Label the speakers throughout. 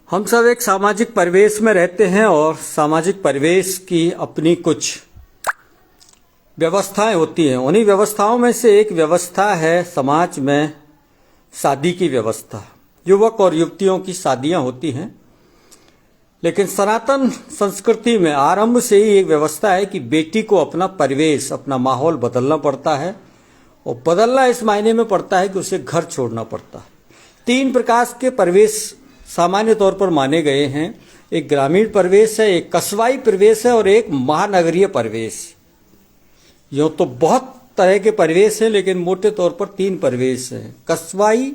Speaker 1: हम सब एक सामाजिक परिवेश में रहते हैं और सामाजिक परिवेश की अपनी कुछ व्यवस्थाएं होती हैं। उन्हीं व्यवस्थाओं में से एक व्यवस्था है समाज में शादी की व्यवस्था। युवक और युवतियों की शादियां होती हैं, लेकिन सनातन संस्कृति में आरंभ से ही एक व्यवस्था है कि बेटी को अपना परिवेश, अपना माहौल बदलना पड़ता है। और बदलना इस मायने में पड़ता है कि उसे घर छोड़ना पड़ता है। 3 प्रकार के परिवेश सामान्य तौर पर माने गए हैं। एक ग्रामीण परिवेश है, एक कस्बाई परिवेश है और एक महानगरीय परिवेश। यूं तो बहुत तरह के परिवेश हैं, लेकिन मोटे तौर पर 3 परिवेश हैं: कस्बाई,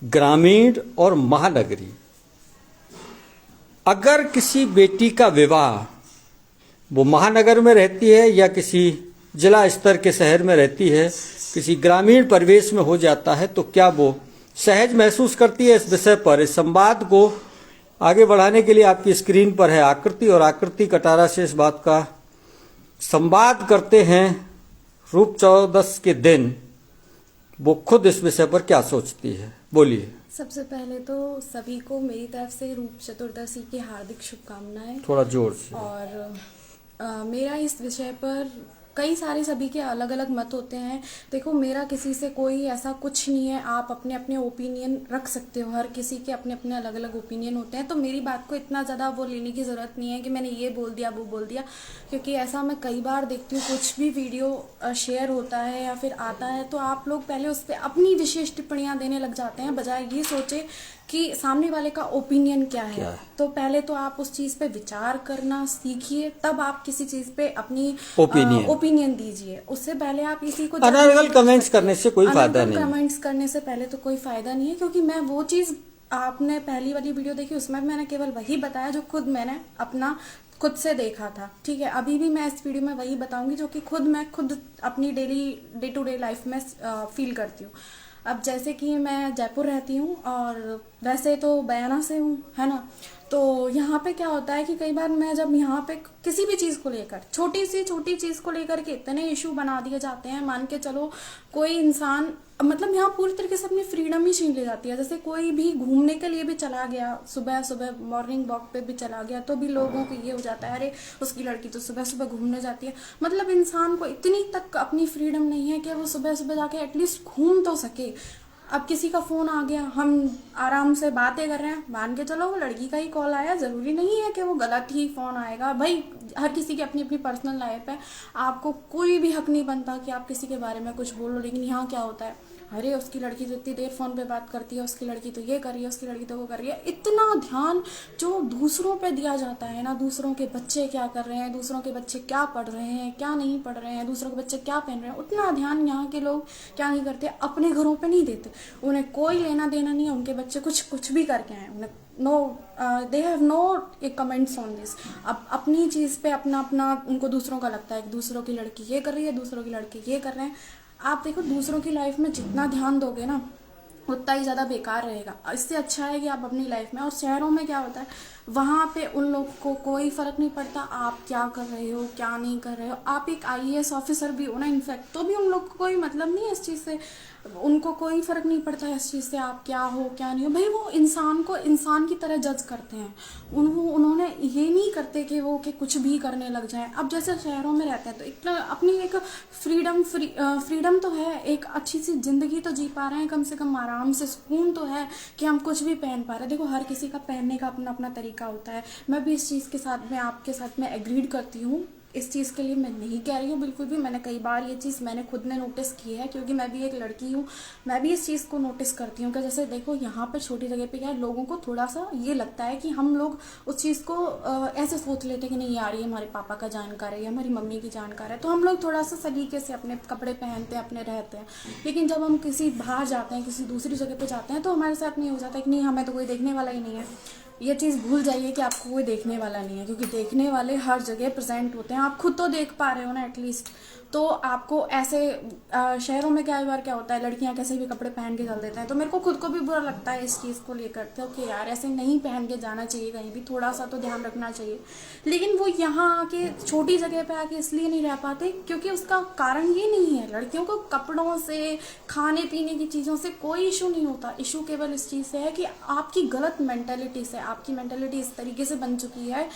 Speaker 1: ग्रामीण और महानगरीय। अगर किसी बेटी का विवाह वो महानगर में रहती है या किसी जिला स्तर के शहर में रहती है, किसी ग्रामीण परिवेश में हो जाता है, तो क्या वो सहज महसूस करती है? इस विषय पर, इस संवाद को आगे बढ़ाने के लिए आपकी स्क्रीन पर है आकृति, और आकृति कटारा से इस बात का संवाद करते हैं रूप चतुर्दशी के दिन वो खुद इस विषय पर क्या सोचती है। बोलिए।
Speaker 2: सबसे पहले तो सभी को मेरी तरफ से रूप चतुर्दशी की हार्दिक शुभकामनाएं।
Speaker 1: थोड़ा जोर से।
Speaker 2: और मेरा इस विषय पर कई सारे सभी के अलग अलग मत होते हैं। देखो, मेरा किसी से कोई ऐसा कुछ नहीं है। आप अपने अपने ओपिनियन रख सकते हो, हर किसी के अपने अपने अलग अलग ओपिनियन होते हैं। तो मेरी बात को इतना ज़्यादा वो लेने की ज़रूरत नहीं है कि मैंने ये बोल दिया वो बोल दिया, क्योंकि ऐसा मैं कई बार देखती हूँ। कुछ भी वीडियो शेयर होता है या फिर आता है तो आप लोग पहले उस पर अपनी विशेष टिप्पणियाँ देने लग जाते हैं, बजाय ये सोचे कि सामने वाले का ओपिनियन क्या है। तो पहले तो आप उस चीज पे विचार करना सीखिए, तब आप किसी चीज पे अपनी ओपिनियन दीजिए। उससे पहले आप इसी को
Speaker 1: अनर्गल कमेंट्स करने से कोई फायदा नहीं।
Speaker 2: कमेंट्स करने से पहले तो कोई फायदा नहीं है, क्योंकि मैं वो चीज, आपने पहली वाली वीडियो देखी उसमें मैंने केवल वही बताया जो खुद मैंने खुद से देखा था। ठीक है, अभी भी मैं इस वीडियो में वही बताऊंगी जो कि मैं खुद अपनी डे टू डे लाइफ में फील करती हूँ। अब जैसे कि मैं जयपुर रहती हूँ और वैसे तो बयाना से हूँ, है ना। तो यहाँ पे क्या होता है कि कई बार मैं जब यहाँ पे किसी भी चीज़ को लेकर, छोटी चीज़ को लेकर के इतने इशू बना दिए जाते हैं। मान के चलो, कोई इंसान, मतलब यहाँ पूरी तरीके से अपनी फ्रीडम ही छीन ली जाती है। जैसे कोई भी घूमने के लिए भी चला गया, सुबह सुबह मॉर्निंग वॉक पे भी चला गया, तो भी लोगों को ये हो जाता है, अरे उसकी लड़की तो सुबह सुबह घूमने जाती है। मतलब इंसान को इतनी तक अपनी फ्रीडम नहीं है कि वो सुबह सुबह जाके एटलीस्ट घूम तो सके। अब किसी का फोन आ गया, हम आराम से बातें कर रहे हैं, मान के चलो वो लड़की का ही कॉल आया, जरूरी नहीं है कि वो गलत ही फोन आएगा। भाई, हर किसी की अपनी अपनी पर्सनल लाइफ है, आपको कोई भी हक नहीं बनता कि आप किसी के बारे में कुछ बोलो। लेकिन यहाँ क्या होता है, अरे उसकी लड़की तो इतनी देर फोन पे बात करती है, उसकी लड़की तो ये कर रही है, उसकी लड़की तो वो कर रही है। इतना ध्यान जो दूसरों पे दिया जाता है ना, दूसरों के बच्चे क्या कर रहे हैं, दूसरों के बच्चे क्या पढ़ रहे हैं, क्या नहीं पढ़ रहे हैं, दूसरों के बच्चे क्या पहन रहे हैं, उतना ध्यान यहाँ के लोग क्या नहीं करते, अपने घरों पे नहीं देते। उन्हें कोई लेना देना नहीं है, उनके बच्चे कुछ भी करके आए, उन्हें they have no comments on this. अब अपनी चीज़ पे अपना उनको दूसरों का लगता है कि दूसरों की लड़की ये कर रही है, दूसरों की लड़के ये कर रहे हैं। आप देखो, दूसरों की लाइफ में जितना ध्यान दोगे ना, उतना ही ज़्यादा बेकार रहेगा। इससे अच्छा है कि आप अपनी लाइफ में, और शहरों में क्या होता है, वहाँ पे उन लोग को कोई फ़र्क नहीं पड़ता आप क्या कर रहे हो क्या नहीं कर रहे हो। आप एक IAS ऑफिसर भी हो ना इनफैक्ट, तो भी उन लोग को कोई मतलब नहीं है इस चीज़ से, उनको कोई फ़र्क नहीं पड़ता है इस चीज़ से आप क्या हो क्या नहीं हो। भाई, वो इंसान को इंसान की तरह जज करते हैं। उन्होंने ये नहीं करते कि वो कि कुछ भी करने लग जाए। अब जैसे शहरों में रहते हैं तो एक अपनी एक फ्रीडम तो है, एक अच्छी सी ज़िंदगी तो जी पा रहे हैं, कम से कम आराम से सुकून तो है कि हम कुछ भी पहन पा रहे हैं। देखो, हर किसी का पहनने का अपना अपना तरीका होता है। मैं भी इस चीज़ के साथ में आपके साथ में एग्रीड करती हूँ। इस चीज़ के लिए मैं नहीं कह रही हूँ बिल्कुल भी। मैंने कई बार ये चीज़ मैंने खुद ने नोटिस की है, क्योंकि मैं भी एक लड़की हूँ। मैं भी इस चीज़ को नोटिस करती हूँ कि जैसे देखो, यहाँ पर छोटी जगह पे क्या है, लोगों को थोड़ा सा ये लगता है कि हम लोग उस चीज़ को ऐसे सोच लेते हैं कि नहीं यार, ये हमारे पापा का जानकार है या हमारी मम्मी की जानकार है, तो हम लोग थोड़ा सा सलीके से अपने कपड़े पहनते हैं, अपने रहते हैं। लेकिन जब हम किसी बाहर जाते हैं, किसी दूसरी जगह पर जाते हैं, तो हमारे साथ नहीं हो जाता है कि नहीं, हमें तो कोई देखने वाला ही नहीं है। ये चीज़ भूल जाइए कि आपको कोई देखने वाला नहीं है, क्योंकि देखने वाले हर जगह प्रेजेंट होते हैं। आप खुद तो देख पा रहे हो ना एटलीस्ट, तो आपको ऐसे शहरों में क्या बार क्या होता है, लड़कियां कैसे भी कपड़े पहन के चल देते हैं, तो मेरे को खुद को भी बुरा लगता है इस चीज़ को लेकर तो कि यार ऐसे नहीं पहन के जाना चाहिए, कहीं भी थोड़ा सा तो ध्यान रखना चाहिए। लेकिन वो यहाँ आके छोटी जगह पे आके इसलिए नहीं रह पाते क्योंकि उसका कारण ये नहीं है, लड़कियों को कपड़ों से, खाने पीने की चीज़ों से कोई इशू नहीं होता। इशू केवल इस चीज़ से है कि आपकी गलत मेंटेलिटी से, आपकी मेंटेलिटी इस तरीके से बन चुकी है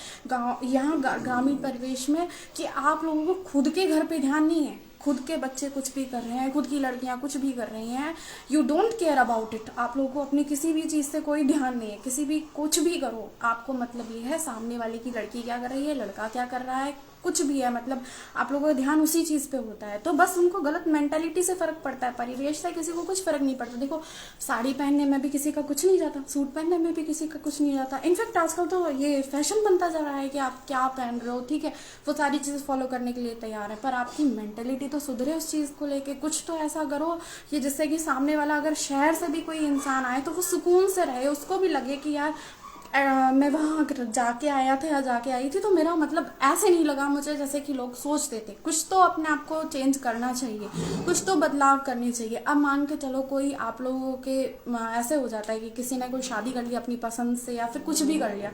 Speaker 2: यहाँ ग्रामीण परिवेश में कि आप लोगों को खुद के घर पे ध्यान नहीं है। खुद के बच्चे कुछ भी कर रहे हैं, खुद की लड़कियां कुछ भी कर रही हैं, you don't care about it. आप लोगों को अपनी किसी भी चीज़ से कोई ध्यान नहीं है, किसी भी कुछ भी करो आपको मतलब ये है सामने वाले की लड़की क्या कर रही है, लड़का क्या कर रहा है, कुछ भी है, मतलब आप लोगों का ध्यान उसी चीज़ पे होता है। तो बस उनको गलत मेंटालिटी से फर्क पड़ता है, परिवेश से किसी को कुछ फर्क नहीं पड़ता। देखो साड़ी पहनने में भी किसी का कुछ नहीं जाता, सूट पहनने में भी किसी का कुछ नहीं जाता। इनफैक्ट आजकल तो ये फैशन बनता जा रहा है कि आप क्या पहन रहे हो, ठीक है, वो सारी चीज़ें फॉलो करने के लिए तैयार है, पर आपकी मेंटेलिटी तो सुधरे उस चीज़ को लेके। कुछ तो ऐसा करो कि जिससे कि सामने वाला अगर शहर से भी कोई इंसान आए तो वो सुकून से रहे, उसको भी लगे कि यार मैं वहाँ जाके आया था या जाके आई थी तो मेरा मतलब ऐसे नहीं लगा मुझे जैसे कि लोग सोचते थे। कुछ तो अपने आप को चेंज करना चाहिए, कुछ तो बदलाव करनी चाहिए। अब मान के चलो कोई आप लोगों के ऐसे हो जाता है कि किसी ने कोई शादी कर लिया अपनी पसंद से या फिर कुछ भी कर लिया,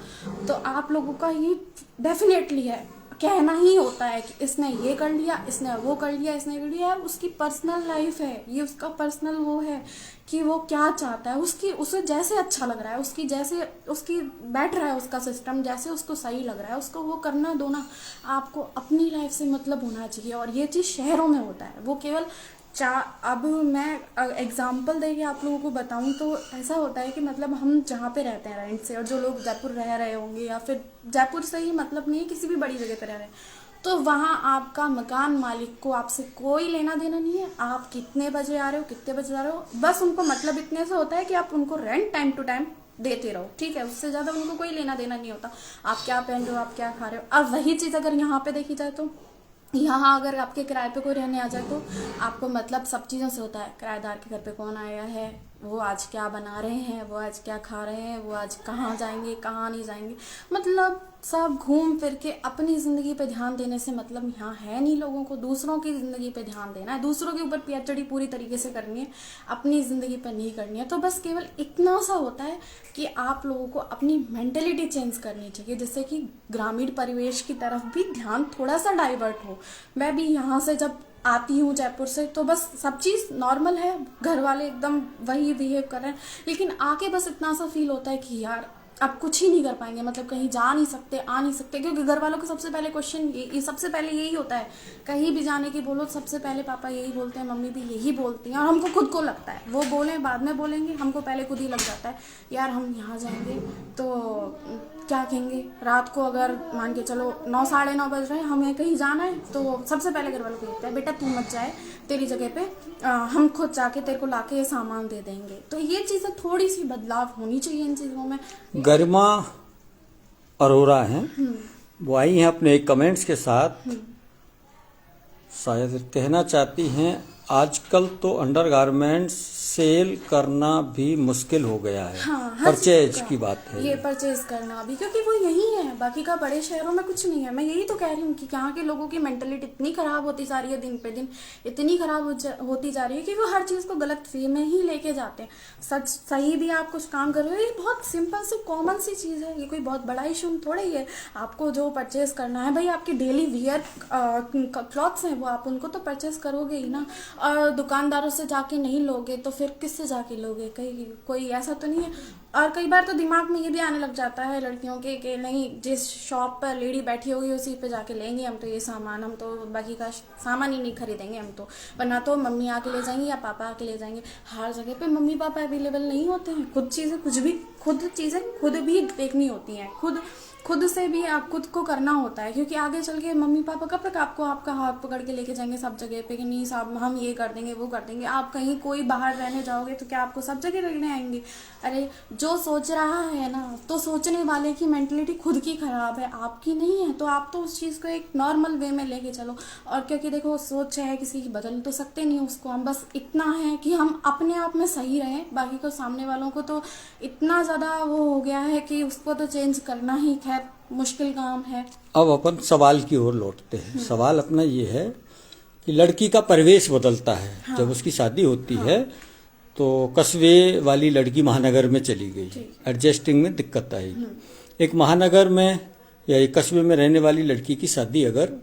Speaker 2: तो आप लोगों का ये डेफिनेटली है कहना ही होता है कि इसने ये कर लिया, इसने वो कर लिया, इसने कर लिया। यार उसकी पर्सनल लाइफ है, ये उसका पर्सनल वो है कि वो क्या चाहता है, उसे जैसे अच्छा लग रहा है, जैसे उसकी बैठ रहा है उसका सिस्टम, जैसे उसको सही लग रहा है उसको वो करना दो ना। आपको अपनी लाइफ से मतलब होना चाहिए और ये चीज़ शहरों में होता है। वो केवल अब मैं एग्जाम्पल दे के आप लोगों को बताऊं तो ऐसा होता है कि मतलब हम जहाँ पे रहते हैं रेंट से, और जो लोग जयपुर रह रहे होंगे या फिर जयपुर से ही मतलब नहीं किसी भी बड़ी जगह पे रह रहे हैं, तो वहाँ आपका मकान मालिक को आपसे कोई लेना देना नहीं है। आप कितने बजे आ रहे हो, कितने बजे जा रहे हो, बस उनको मतलब इतने से होता है कि आप उनको रेंट टाइम टू टाइम देते रहो, ठीक है, उससे ज़्यादा उनको कोई लेना देना नहीं होता। आप क्या पहन रहे हो, आप क्या खा रहे हो। अब वही चीज़ अगर यहाँ पे देखी जाए तो यहाँ अगर आपके किराए पे कोई रहने आ जाए तो आपको मतलब सब चीज़ों से होता है। किराएदार के घर पे कौन आया है, वो आज क्या बना रहे हैं, वो आज क्या खा रहे हैं, वो आज कहाँ जाएंगे, कहाँ नहीं जाएंगे, मतलब सब घूम फिर के अपनी ज़िंदगी पे ध्यान देने से मतलब यहाँ है नहीं लोगों को। दूसरों की ज़िंदगी पे ध्यान देना है, दूसरों के ऊपर पीएचडी पूरी तरीके से करनी है, अपनी ज़िंदगी पे नहीं करनी है। तो बस केवल इतना सा होता है कि आप लोगों को अपनी मेंटेलिटी चेंज करनी चाहिए जिससे कि ग्रामीण परिवेश की तरफ भी ध्यान थोड़ा सा डाइवर्ट हो। मैं भी यहाँ से जब आती हूँ जयपुर से तो बस सब चीज़ नॉर्मल है, घर वाले एकदम वही बिहेव कर रहे हैं, लेकिन आके बस इतना सा फील होता है कि यार अब कुछ ही नहीं कर पाएंगे, मतलब कहीं जा नहीं सकते, आ नहीं सकते, क्योंकि घर वालों का सबसे पहले क्वेश्चन ये सबसे पहले यही होता है। कहीं भी जाने की बोलो सबसे पहले पापा यही बोलते हैं, मम्मी भी यही बोलती हैं, और हमको खुद को लगता है वो बोले बाद में बोलेंगे, हमको पहले खुद ही लग जाता है यार हम यहाँ जाएंगे तो क्या कहेंगे। रात को अगर मान के चलो 9 साढ़े 9 बज रहे हैं, हमें कहीं जाना है तो सबसे पहले घर वालों को लगता है बेटा तू मत जाए, तेरी जगह पे हम खुद जाके तेरे को लाके ये सामान दे देंगे। तो ये चीज़ें थोड़ी सी बदलाव होनी चाहिए इन चीज़ों में।
Speaker 1: गरिमा अरोरा हैं, वो आई हैं अपने एक कमेंट्स के साथ, शायद कहना चाहती हैं आजकल तो अंडरगारमेंट्स सेल करना भी मुश्किल हो गया है।
Speaker 2: हाँ,
Speaker 1: परचेज की बात है
Speaker 2: ये परचेज करना भी, क्योंकि वो यही है, बाकी का बड़े शहरों में कुछ नहीं है। मैं यही तो कह रही हूँ कि यहाँ के लोगों की मेंटलिटी इतनी खराब होती जा रही है, दिन पे दिन इतनी खराब होती जा रही है कि वो हर चीज़ को गलत वे में ही लेके जाते हैं। सही भी आप कुछ काम कर रहे हो, ये बहुत सिंपल सी कॉमन सी चीज़ है, ये कोई बहुत बड़ा इशू थोड़ा ही है। आपको जो परचेज करना है भाई, आपके डेली वियर क्लॉथ्स हैं वो आप उनको तो परचेज करोगे ही ना, और दुकानदारों से जाके नहीं लोगे तो फिर किससे जाके लोगे, कहीं कोई ऐसा तो नहीं है। और कई बार तो दिमाग में ये भी आने लग जाता है लड़कियों के कि नहीं जिस शॉप पर लेडी बैठी होगी उसी पे जाके लेंगे हम तो ये सामान, हम तो बाकी का सामान ही नहीं खरीदेंगे हम तो, वरना तो मम्मी आके ले जाएंगी या पापा आके ले जाएंगे। हर जगह पे मम्मी पापा अवेलेबल नहीं होते हैं, खुद चीज़ें खुद भी देखनी होती हैं, खुद से भी आप खुद को करना होता है, क्योंकि आगे चल के मम्मी पापा कब तक आपको आपका हाथ पकड़ के लेके जाएंगे सब जगह पे कि नहीं साहब हम ये कर देंगे वो कर देंगे। आप कहीं कोई बाहर रहने जाओगे तो क्या आपको सब जगह रहने आएंगे? अरे जो सोच रहा है ना, तो सोचने वाले की मेंटलिटी खुद की खराब है, आपकी नहीं है। तो आप तो उस चीज़ को एक नॉर्मल वे में लेके चलो। और क्योंकि देखो सोच है किसी की बदल तो सकते नहीं उसको हम, बस इतना है कि हम अपने आप में सही रहें, बाकी को सामने वालों को तो इतना ज़्यादा वो हो गया है कि उसको तो चेंज करना ही मुश्किल काम है।
Speaker 1: अब अपन सवाल की ओर लौटते हैं। सवाल अपना ये है कि लड़की का परिवेश बदलता है। हाँ। जब उसकी शादी होती है तो कस्बे वाली लड़की महानगर में चली गई, एडजस्टिंग में दिक्कत आई। एक महानगर में या एक कस्बे में रहने वाली लड़की की शादी अगर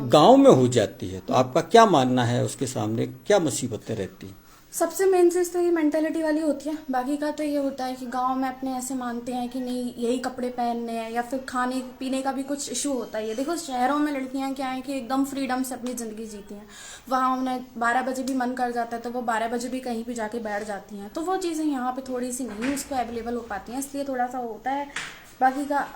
Speaker 1: गांव में हो जाती है तो आपका क्या मानना है, उसके सामने क्या मुसीबतें रहती हैं?
Speaker 2: सबसे मेन चीज तो ये मेंटेलिटी वाली होती है। बाकी का तो ये होता है कि गांव में अपने ऐसे मानते हैं कि नहीं यही कपड़े पहनने हैं, या फिर खाने पीने का भी कुछ इशू होता है। ये देखो शहरों में लड़कियां क्या है कि एकदम फ्रीडम से अपनी जिंदगी जीती हैं। वहाँ उन्हें 12 बजे भी मन कर जाता है तो वो 12 बजे भी कहीं भी जाके बैठ जाती हैं। तो वो चीज़ें यहाँ पे थोड़ी सी नहीं उसको अवेलेबल हो पाती हैं, इसलिए थोड़ा सा होता है। बाकी का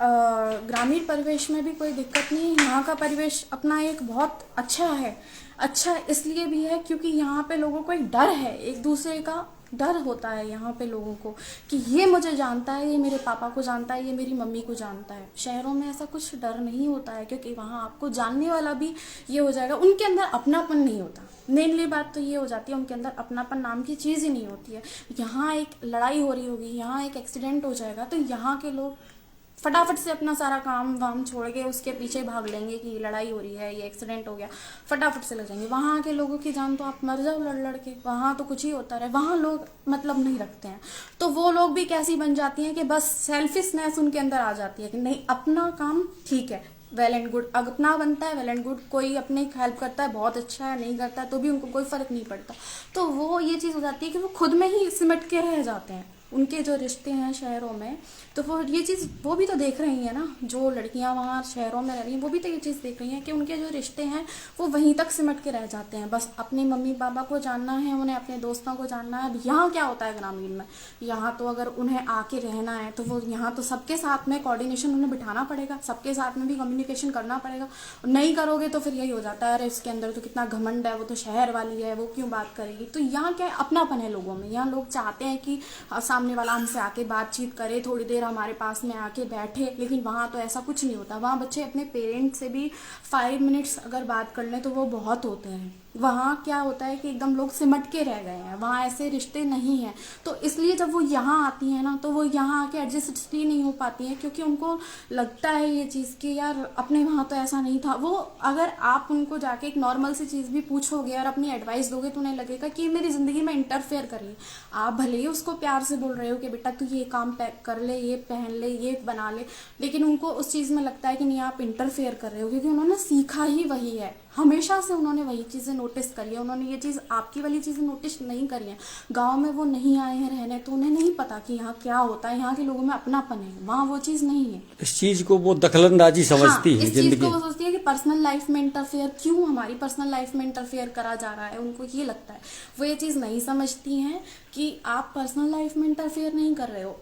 Speaker 2: ग्रामीण परिवेश में भी कोई दिक्कत नहीं है। यहाँ का परिवेश अपना एक बहुत अच्छा है। अच्छा इसलिए भी है क्योंकि यहाँ पे लोगों को एक डर है, एक दूसरे का डर होता है यहाँ पे लोगों को कि ये मुझे जानता है, ये मेरे पापा को जानता है, ये मेरी मम्मी को जानता है। शहरों में ऐसा कुछ डर नहीं होता है क्योंकि वहाँ आपको जानने वाला भी ये हो जाएगा। उनके अंदर अपनापन नहीं होता। मेनली बात तो ये हो जाती है, उनके अंदर अपनापन नाम की चीज़ ही नहीं होती है। यहाँ एक लड़ाई हो रही होगी, यहाँ एक एक्सीडेंट हो जाएगा तो यहाँ के लोग फटाफट से अपना सारा काम वाम छोड़ के उसके पीछे भाग लेंगे कि लड़ाई हो रही है, ये एक्सीडेंट हो गया, फटाफट से लग जाएंगे। वहाँ के लोगों की जान तो आप मर जाओ लड़ लड़ के, वहाँ तो कुछ ही होता रहे। वहाँ लोग मतलब नहीं रखते हैं। तो वो लोग भी कैसी बन जाती हैं कि बस सेल्फिशनेस उनके अंदर आ जाती है कि नहीं अपना काम ठीक है, वेल एंड गुड, अपना बनता है वेल एंड गुड। कोई अपने हेल्प करता है बहुत अच्छा है, नहीं करता है तो भी उनको कोई फर्क नहीं पड़ता। तो वो ये चीज़ हो जाती है कि वो खुद में ही सिमट के रह जाते हैं। उनके जो रिश्ते हैं शहरों में, तो वो ये चीज़ वो भी तो देख रही है ना, जो लड़कियां वहाँ शहरों में रह रही हैं वो भी तो ये चीज़ देख रही हैं कि उनके जो रिश्ते हैं वो वहीं तक सिमट के रह जाते हैं। बस अपने मम्मी पापा को जानना है, उन्हें अपने दोस्तों को जानना है। अब यहाँ क्या होता है ग्रामीण में, यहाँ तो अगर उन्हें आके रहना है तो वो यहाँ तो सबके साथ में कोऑर्डिनेशन उन्हें बिठाना पड़ेगा, सबके साथ में भी कम्युनिकेशन करना पड़ेगा। नहीं करोगे तो फिर यही हो जाता है, अरे इसके अंदर तो कितना घमंड है, वो तो शहर वाली है, वो क्यों बात करेगी। तो यहाँ क्या है, अपनापन है लोगों में। यहाँ लोग चाहते हैं कि सामने वाला हमसे आके बातचीत करे, थोड़ी देर हमारे पास में आके बैठे। लेकिन वहाँ तो ऐसा कुछ नहीं होता। वहाँ बच्चे अपने पेरेंट्स से भी 5 मिनट्स अगर बात कर लें तो वो बहुत होते हैं। वहाँ क्या होता है कि एकदम लोग सिमट के रह गए हैं, वहाँ ऐसे रिश्ते नहीं हैं। तो इसलिए जब वो यहाँ आती हैं ना तो वो यहाँ आके एडजस्ट ही नहीं हो पाती हैं, क्योंकि उनको लगता है ये चीज़ कि यार अपने वहाँ तो ऐसा नहीं था। वो अगर आप उनको जाके एक नॉर्मल सी चीज़ भी पूछोगे और अपनी एडवाइस दोगे तो उन्हें लगेगा कि मेरी ज़िंदगी में इंटरफेयर कर रही। आप भले ही उसको प्यार से बोल रहे हो कि बेटा तू ये काम कर ले, ये पहन ले, ये बना ले, लेकिन उनको उस चीज़ में लगता है कि नहीं आप इंटरफेयर कर रहे हो, क्योंकि उन्होंने सीखा ही वही है। हमेशा से उन्होंने वही चीज़ें नोटिस करी है। उन्होंने ये चीज़ आपकी वाली चीज़ें नोटिस नहीं करी है। गांव में वो नहीं आए हैं रहने, तो उन्हें नहीं पता कि यहाँ क्या होता है। यहाँ के लोगों में अपनापन है, वहाँ वो चीज़ नहीं है।
Speaker 1: इस चीज़ को वो दखलंदाजी समझती है।
Speaker 2: इस चीज़ को वो सोचती है कि पर्सनल लाइफ में इंटरफेयर क्यों, हमारी पर्सनल लाइफ में इंटरफेयर करा जा रहा है। उनको ये लगता है, वो ये चीज़ नहीं समझती हैं कि आप पर्सनल लाइफ में इंटरफेयर नहीं कर रहे हो।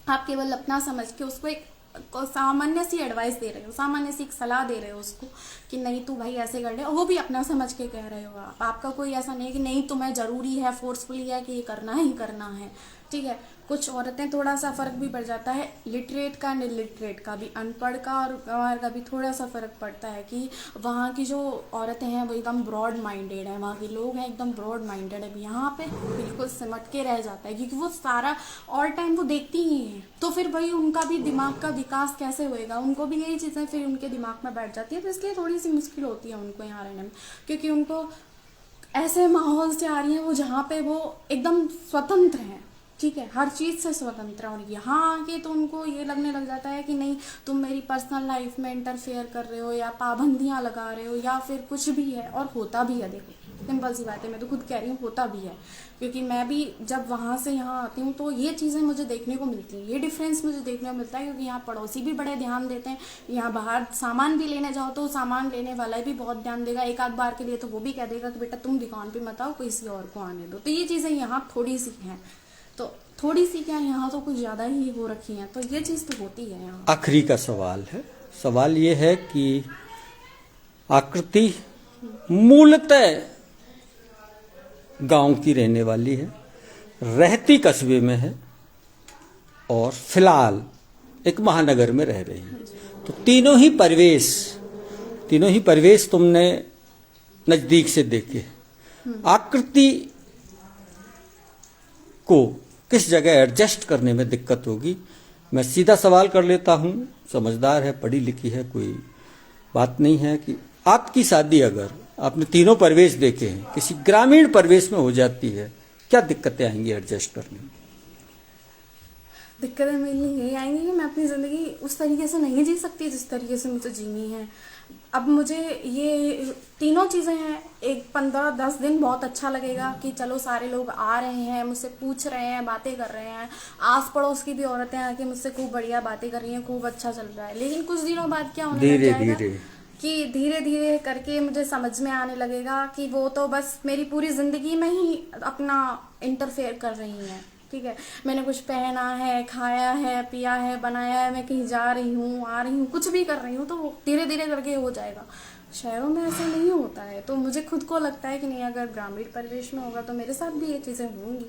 Speaker 2: आप केवल अपना समझ के उसको एक सामान्य सी एडवाइस दे रहे हो, सामान्य सी एक सलाह दे रहे हो उसको कि नहीं तू भाई ऐसे कर ले, और वो भी अपना समझ के कह रहे हो आप। आपका कोई ऐसा नहीं है कि नहीं तुम्हें ज़रूरी है, फोर्सफुली है कि ये करना ही करना है। ठीक है, कुछ औरतें थोड़ा सा फ़र्क भी पड़ जाता है, लिटरेट का इलिटरेट का भी, अनपढ़ का और गंवार का भी थोड़ा सा फ़र्क पड़ता है कि वहाँ की जो औरतें हैं वो एकदम ब्रॉड माइंडेड है, वहाँ के लोग हैं एकदम ब्रॉड माइंडेड है। यहाँ पे बिल्कुल सिमट के रह जाता है क्योंकि वो सारा ऑल टाइम वो देखती ही हैं। तो फिर वही उनका भी दिमाग का विकास कैसे होएगा, उनको भी यही चीज़ें फिर उनके दिमाग में बैठ जाती है। तो इसलिए थोड़ी सी मुश्किल होती है उनको यहाँ रहने में, क्योंकि उनको ऐसे माहौल से आ रही हैं वो जहाँ पे वो एकदम स्वतंत्र हैं। ठीक है, हर चीज़ से स्वतंत्र है। और यहाँ आके तो उनको ये लगने लग जाता है कि नहीं तुम मेरी पर्सनल लाइफ में इंटरफेयर कर रहे हो या पाबंदियाँ लगा रहे हो या फिर कुछ भी है। और होता भी है, देखो सिंपल सी बात है, मैं तो खुद कह रही हूँ होता भी है, क्योंकि मैं भी जब वहाँ से यहाँ आती हूँ तो ये चीज़ें मुझे देखने को मिलती हैं, ये डिफरेंस मुझे देखने को मिलता है। क्योंकि यहाँ पड़ोसी भी बड़े ध्यान देते हैं, यहाँ बाहर सामान भी लेने जाओ तो सामान लेने वाला भी बहुत ध्यान देगा। एक आध बार के लिए तो वो भी कह देगा कि बेटा तुम दुकान पे मत आओ, किसी और को आने दो। तो ये चीज़ें यहाँ थोड़ी सी हैं, तो थोड़ी सी क्या यहाँ तो कुछ ज़्यादा ही हो रखी हैं, तो ये चीज़ तो होती है यहाँ।
Speaker 1: आखिरी का सवाल है, सवाल ये है कि आकृति मूलतः गांव की रहने वाली है, रहती कस्बे में है और फिलहाल एक महानगर में रह रही है। तो तीनों ही परिवेश तुमने नजदीक से देखे। आकृति को किस जगह एडजस्ट करने में दिक्कत होगी? मैं सीधा सवाल कर लेता हूं, समझदार है, पढ़ी लिखी है, कोई बात नहीं है कि आपकी शादी अगर आपने तीनों परिवेश देखे हैं, किसी ग्रामीण परिवेश में हो जाती है, क्या दिक्कतें आएंगी एडजस्ट करने में?
Speaker 2: दिक्कतें मेरे लिए यही आएंगी कि मैं अपनी ज़िंदगी उस तरीके से नहीं जी सकती जिस तरीके से मुझे जीनी है। अब मुझे ये तीनों चीज़ें हैं, एक 15-10 दिन बहुत अच्छा लगेगा कि चलो सारे लोग आ रहे हैं, मुझसे पूछ रहे हैं, बातें कर रहे हैं, आस पड़ोस की भी औरतें आके मुझसे खूब बढ़िया बातें कर रही हैं, खूब अच्छा चल रहा है। लेकिन कुछ दिनों बाद क्या होने लग जाएगा कि धीरे धीरे करके मुझे समझ में आने लगेगा कि वो तो बस मेरी पूरी ज़िंदगी में ही अपना इंटरफेयर कर रही हैं। ठीक है, मैंने कुछ पहना है, खाया है, पिया है, बनाया है, मैं कहीं जा रही हूँ, आ रही हूँ, कुछ भी कर रही हूँ, तो धीरे धीरे करके हो जाएगा। शहरों में ऐसा नहीं होता है, तो मुझे खुद को लगता है कि नहीं, अगर ग्रामीण परिवेश में होगा तो मेरे साथ भी ये चीज़ें होंगी।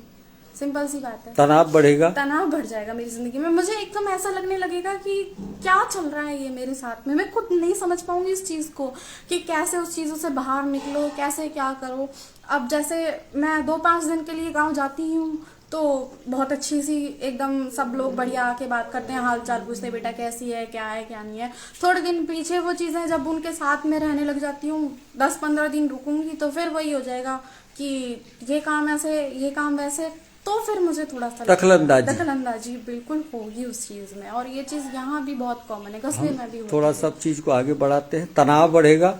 Speaker 2: सिंपल सी बात है।
Speaker 1: तनाव बढ़ेगा,
Speaker 2: तनाव बढ़ जाएगा मेरी जिंदगी में। मुझे एकदम ऐसा लगने लगेगा कि क्या चल रहा है ये मेरे साथ में। मैं खुद नहीं समझ पाऊंगी इस चीज़ को कि कैसे उस चीज़ों से बाहर निकलो, कैसे क्या करो। अब जैसे मैं 2-5 दिन के लिए गाँव जाती हूँ तो बहुत अच्छी सी एकदम सब लोग बढ़िया आके बात करते हैं, हाल चाल पूछते हैं, बेटा कैसी है, क्या है, क्या नहीं है। थोड़े दिन पीछे वो चीज़ें जब उनके साथ में रहने लग जाती हूँ, 10-15 दिन रुकूंगी तो फिर वही हो जाएगा कि ये काम ऐसे, ये काम वैसे, तो फिर मुझे थोड़ा सा दखलंदाजी बिल्कुल होगी उस चीज़ में। और ये चीज़ यहाँ भी बहुत कॉमन है, कस्बे में भी
Speaker 1: थोड़ा सब चीज को आगे बढ़ाते हैं। तनाव बढ़ेगा,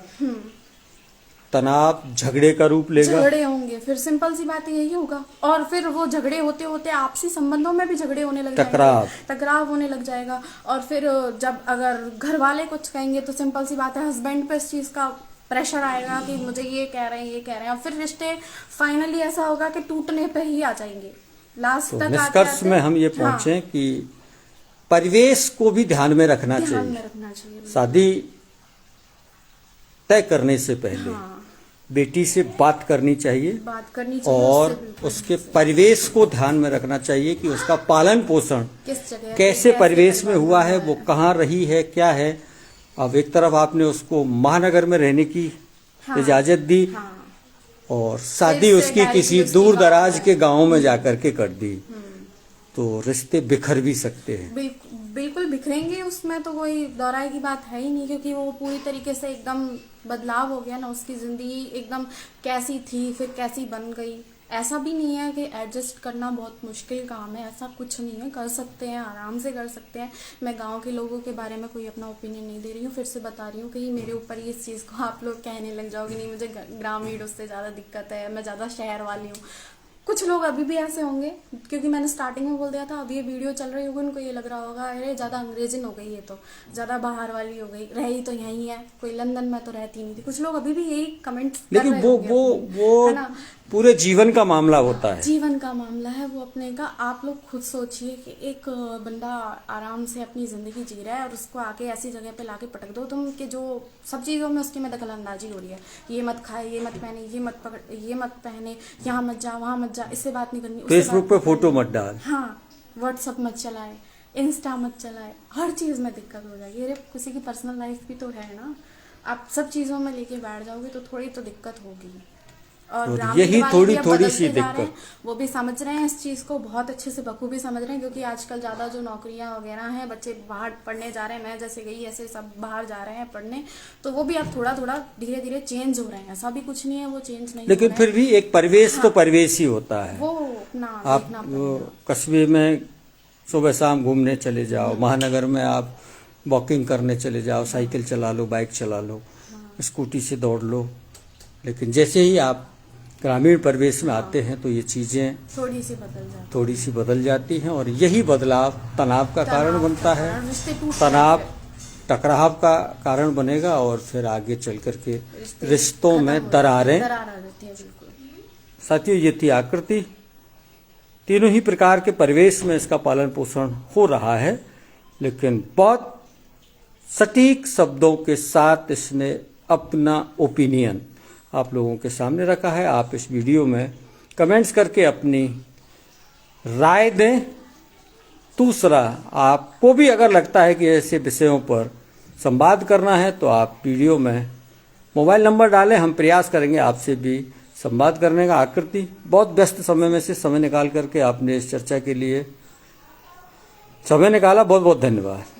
Speaker 1: तनाव झगड़े का रूप लेगा,
Speaker 2: झगड़े होंगे, फिर सिंपल सी बात यही होगा। और फिर वो झगड़े होते होते आपसी संबंधों में भी झगड़े होने लग जाएंगे, टकराव होने लग जाएगा। और फिर जब अगर घर वाले कुछ कहेंगे तो सिंपल सी बात है हस्बैंड पे इस चीज का प्रेशर आएगा कि मुझे ये कह रहे हैं, ये कह रहे हैं। और फिर रिश्ते फाइनली ऐसा होगा कि टूटने पे ही आ जाएंगे लास्ट तक।
Speaker 1: निष्कर्ष में हम ये पहुंचे कि परिवेश को भी ध्यान में रखना चाहिए। शादी तय करने से पहले बेटी से बात करनी चाहिए और उसके परिवेश को ध्यान में रखना चाहिए कि उसका पालन पोषण
Speaker 2: किस जगह,
Speaker 1: कैसे परिवेश में हुआ है, वो कहाँ रही है, क्या है। अब एक तरफ आपने उसको महानगर में रहने की इजाजत दी और शादी उसकी किसी दूर दराज के गांव में जाकर के कर दी, तो रिश्ते बिखर भी सकते हैं।
Speaker 2: बिल्कुल बिखरेंगे, उसमें तो कोई दोहराए की बात है ही नहीं, क्योंकि वो पूरी तरीके से एकदम बदलाव हो गया ना। उसकी जिंदगी एकदम कैसी थी फिर कैसी बन गई। ऐसा भी नहीं है कि एडजस्ट करना बहुत मुश्किल काम है, ऐसा कुछ नहीं है, कर सकते हैं, आराम से कर सकते हैं। मैं गांव के लोगों के बारे में कोई अपना ओपिनियन नहीं दे रही हूँ, फिर से बता रही हूँ कि मेरे ऊपर ये इस चीज़ को आप लोग कहने लग जाओगे नहीं मुझे ग्रामीण उससे ज़्यादा दिक्कत है, मैं ज़्यादा शहर वाली हूँ। कुछ लोग अभी भी ऐसे होंगे, क्योंकि मैंने स्टार्टिंग में बोल दिया था, अभी ये वीडियो चल रही होगी, उनको ये लग रहा होगा अरे ज़्यादा अंग्रेजन हो गई, ये तो ज़्यादा बाहर वाली हो गई, रही तो यहीं है, कोई लंदन में तो रहती नहीं थी। कुछ लोग अभी भी यही कमेंट कर रहे होंगे। लेकिन
Speaker 1: वो है ना, पूरे जीवन का मामला होता है,
Speaker 2: जीवन का मामला है वो अपने का। आप लोग खुद सोचिए कि एक बंदा आराम से अपनी जिंदगी जी रहा है और उसको आके ऐसी जगह पे लाके पटक दो तुम कि जो सब चीज़ों में उसकी में दखल अंदाजी हो रही है। ये मत खाए, ये मत पहने, ये मत पकड़, ये मत पहने, यहाँ मत जा, वहाँ मत जा, इससे बात नहीं करनी,
Speaker 1: फेसबुक पे फोटो मत डाल,
Speaker 2: हाँ, व्हाट्सअप मत चलाए, इंस्टा मत चलाए, हर चीज़ में दिक्कत हो जाएगी। अरे किसी की पर्सनल लाइफ भी तो है ना, आप सब चीज़ों में लेके बैठ जाओगे तो थोड़ी तो दिक्कत होगी। और
Speaker 1: यही थोड़ी सी दिक्कत
Speaker 2: वो भी समझ रहे हैं इस चीज को, बहुत अच्छे से बखूबी समझ रहे हैं, क्योंकि आजकल ज्यादा जो नौकरियां वगैरह हैं, बच्चे बाहर पढ़ने जा रहे हैं, मैं जैसे गई ऐसे सब बाहर जा रहे हैं पढ़ने, तो वो भी अब थोड़ा थोड़ा धीरे धीरे चेंज हो रहे हैं। ऐसा भी कुछ नहीं है वो चेंज नहीं,
Speaker 1: लेकिन फिर भी एक परिवेश तो परिवेश ही होता है।
Speaker 2: वो अपना
Speaker 1: आप कस्बे में सुबह शाम घूमने चले जाओ, महानगर में आप वॉकिंग करने चले जाओ, साइकिल चला लो, बाइक चला लो, स्कूटी से दौड़ लो, लेकिन जैसे ही आप ग्रामीण परिवेश में आते हैं तो ये चीज़ें थोड़ी सी बदल जाती हैं और यही बदलाव तनाव का कारण बनता है। तनाव टकराव का कारण बनेगा और फिर आगे चल करके रिश्तों में दरारें। साथियों, ये थी आकृति। तीनों ही प्रकार के परिवेश में इसका पालन पोषण हो रहा है, लेकिन बहुत सटीक शब्दों के साथ इसने अपना ओपिनियन आप लोगों के सामने रखा है। आप इस वीडियो में कमेंट्स करके अपनी राय दें। दूसरा, आपको भी अगर लगता है कि ऐसे विषयों पर संवाद करना है तो आप वीडियो में मोबाइल नंबर डालें, हम प्रयास करेंगे आपसे भी संवाद करने का। आकृति, बहुत व्यस्त समय में से समय निकाल करके आपने इस चर्चा के लिए समय निकाला, बहुत बहुत धन्यवाद।